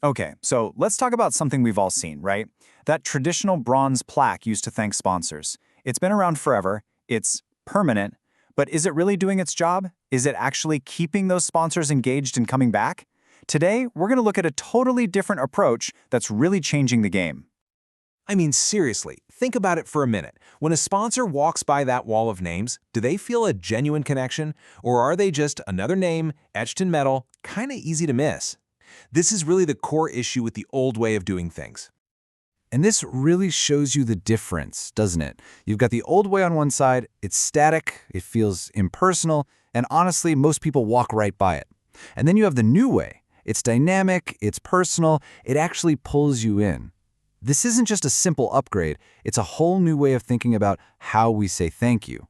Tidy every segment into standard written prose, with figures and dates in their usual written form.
Okay, so let's talk about something we've all seen, right? That traditional bronze plaque used to thank sponsors. It's been around forever, it's permanent, but is it really doing its job? Is it actually keeping those sponsors engaged and coming back? Today, we're going to look at a totally different approach that's really changing the game. I mean, seriously, think about it for a minute. When a sponsor walks by that wall of names, do they feel a genuine connection? Or are they just another name, etched in metal, kind of easy to miss? This is really the core issue with the old way of doing things. And this really shows you the difference, doesn't it? You've got the old way on one side, it's static, it feels impersonal, and honestly, most people walk right by it. And then you have the new way. It's dynamic, it's personal, it actually pulls you in. This isn't just a simple upgrade, it's a whole new way of thinking about how we say thank you.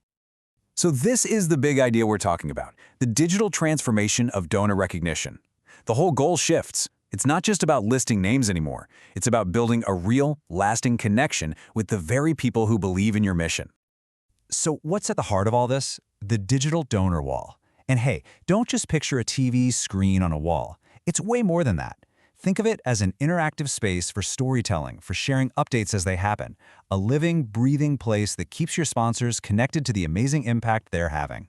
So this is the big idea we're talking about, the digital transformation of donor recognition. The whole goal shifts. It's not just about listing names anymore. It's about building a real, lasting connection with the very people who believe in your mission. So what's at the heart of all this? The digital donor wall. And hey, don't just picture a TV screen on a wall. It's way more than that. Think of it as an interactive space for storytelling, for sharing updates as they happen. A living, breathing place that keeps your sponsors connected to the amazing impact they're having.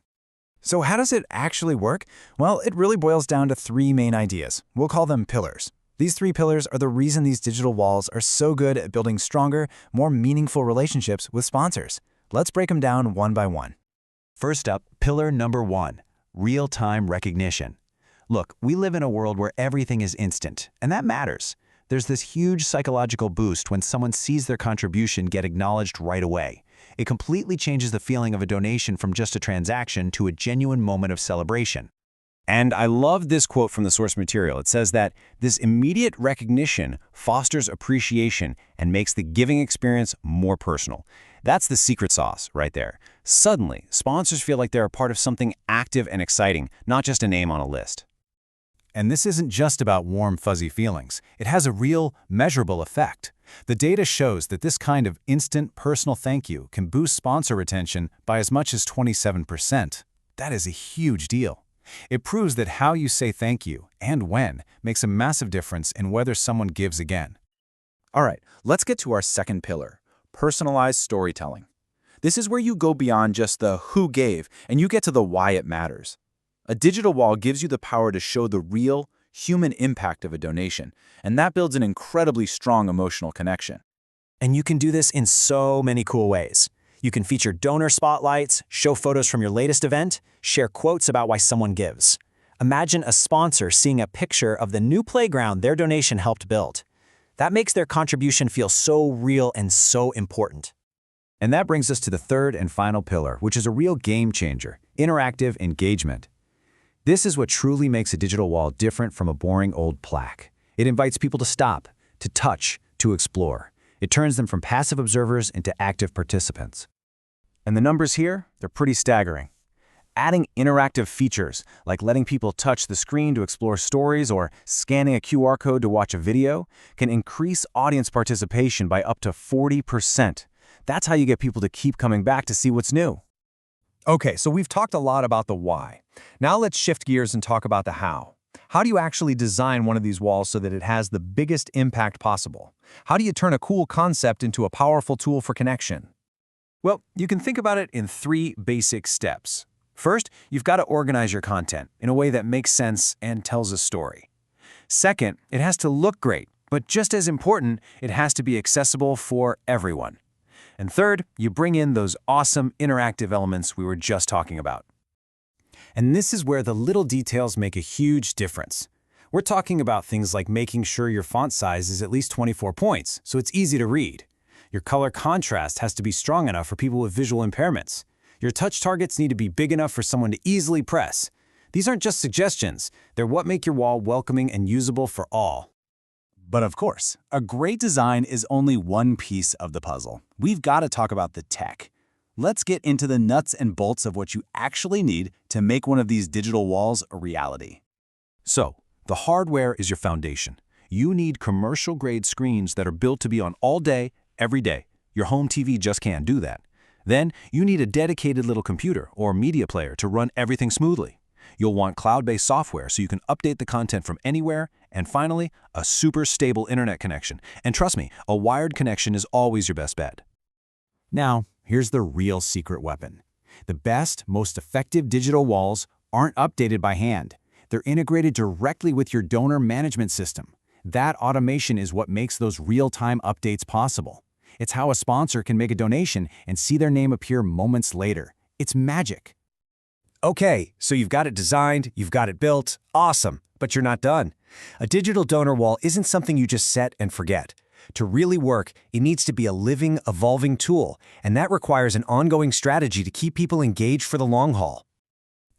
So how does it actually work? Well, it really boils down to three main ideas. We'll call them pillars. These three pillars are the reason these digital walls are so good at building stronger, more meaningful relationships with sponsors. Let's break them down one by one. First up, pillar number 1, real-time recognition. Look, we live in a world where everything is instant, and that matters. There's this huge psychological boost when someone sees their contribution get acknowledged right away. It completely changes the feeling of a donation from just a transaction to a genuine moment of celebration. And I love this quote from the source material. It says that this immediate recognition fosters appreciation and makes the giving experience more personal. That's the secret sauce right there. Suddenly, sponsors feel like they're a part of something active and exciting, not just a name on a list. And this isn't just about warm, fuzzy feelings. It has a real, measurable effect. The data shows that this kind of instant personal thank you can boost sponsor retention by as much as 27%. That is a huge deal. It proves that how you say thank you, and when, makes a massive difference in whether someone gives again. All right, let's get to our second pillar, personalized storytelling. This is where you go beyond just the who gave and you get to the why it matters. A digital wall gives you the power to show the real, human impact of a donation, and that builds an incredibly strong emotional connection. And you can do this in so many cool ways. You can feature donor spotlights, show photos from your latest event, share quotes about why someone gives. Imagine a sponsor seeing a picture of the new playground their donation helped build. That makes their contribution feel so real and so important. And that brings us to the third and final pillar, which is a real game changer, interactive engagement. This is what truly makes a digital wall different from a boring old plaque. It invites people to stop, to touch, to explore. It turns them from passive observers into active participants. And the numbers here, they're pretty staggering. Adding interactive features, like letting people touch the screen to explore stories or scanning a QR code to watch a video, can increase audience participation by up to 40%. That's how you get people to keep coming back to see what's new. Okay, so we've talked a lot about the why. Now let's shift gears and talk about the how. How do you actually design one of these walls so that it has the biggest impact possible? How do you turn a cool concept into a powerful tool for connection? Well, you can think about it in 3 basic steps. First, you've got to organize your content in a way that makes sense and tells a story. Second, it has to look great, but just as important, it has to be accessible for everyone. And third, you bring in those awesome interactive elements we were just talking about. And this is where the little details make a huge difference. We're talking about things like making sure your font size is at least 24 points, so it's easy to read. Your color contrast has to be strong enough for people with visual impairments. Your touch targets need to be big enough for someone to easily press. These aren't just suggestions, they're what make your wall welcoming and usable for all. But of course, a great design is only one piece of the puzzle. We've got to talk about the tech. Let's get into the nuts and bolts of what you actually need to make one of these digital walls a reality. So, the hardware is your foundation. You need commercial-grade screens that are built to be on all day, every day. Your home TV just can't do that. Then, you need a dedicated little computer or media player to run everything smoothly. You'll want cloud-based software so you can update the content from anywhere And finally, a super stable internet connection. And trust me, a wired connection is always your best bet. Now, here's the real secret weapon. The best, most effective digital walls aren't updated by hand. They're integrated directly with your donor management system. That automation is what makes those real-time updates possible. It's how a sponsor can make a donation and see their name appear moments later. It's magic. Okay, so you've got it designed, you've got it built, awesome, but you're not done. A digital donor wall isn't something you just set and forget. To really work, it needs to be a living, evolving tool, and that requires an ongoing strategy to keep people engaged for the long haul.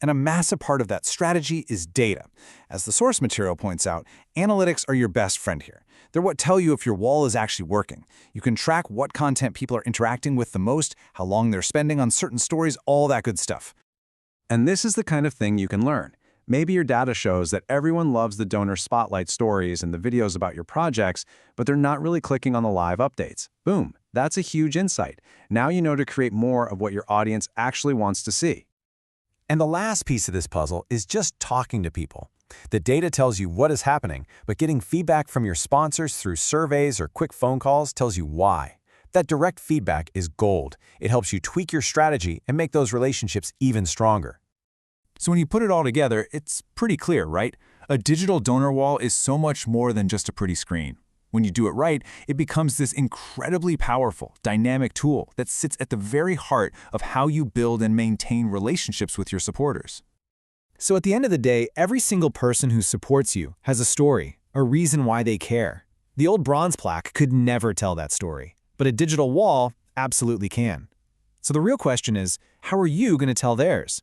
And a massive part of that strategy is data. As the source material points out, analytics are your best friend here. They're what tell you if your wall is actually working. You can track what content people are interacting with the most, how long they're spending on certain stories, all that good stuff. And this is the kind of thing you can learn. Maybe your data shows that everyone loves the donor spotlight stories and the videos about your projects, but they're not really clicking on the live updates. Boom, that's a huge insight. Now you know to create more of what your audience actually wants to see. And the last piece of this puzzle is just talking to people. The data tells you what is happening, but getting feedback from your sponsors through surveys or quick phone calls tells you why. That direct feedback is gold. It helps you tweak your strategy and make those relationships even stronger. So when you put it all together, it's pretty clear, right? A digital donor wall is so much more than just a pretty screen. When you do it right, it becomes this incredibly powerful, dynamic tool that sits at the very heart of how you build and maintain relationships with your supporters. So at the end of the day, every single person who supports you has a story, a reason why they care. The old bronze plaque could never tell that story, but a digital wall absolutely can. So the real question is, how are you going to tell theirs?